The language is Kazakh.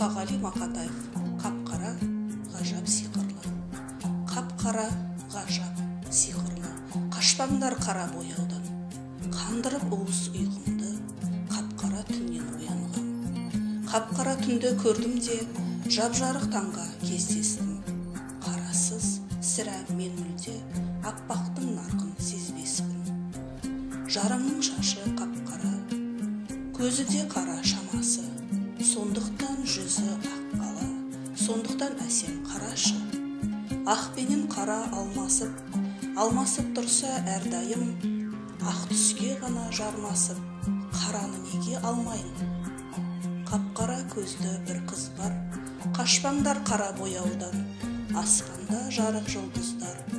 Мұқағали Мақатаев. Қап-қара, ғажап сиқырлы. Қап-қара, ғажап сиқырлы. Қашпаңдар қара бояудан. Қандырып уыз ұйқымды, қап-қара түннен оянған. Қап-қара түнді көрдім де, жап-жарық таңға кездестім. Қарасыз, сірә мен мүлде, аппақтың нарқын сезбеспін. Жарымның шашы қап-қара, көзі де қара шамасы. Сондықтан жүзі аққала, сондықтан әсем қарашы. Ақпенен қара алмасып тұрса әрдайым, ақ түске ғана жармасып, қараны неге алмайын? Қап-қара көзді бір қыз бар, қашпаңдар қара бояудан, аспанда жарық жұлдыздар.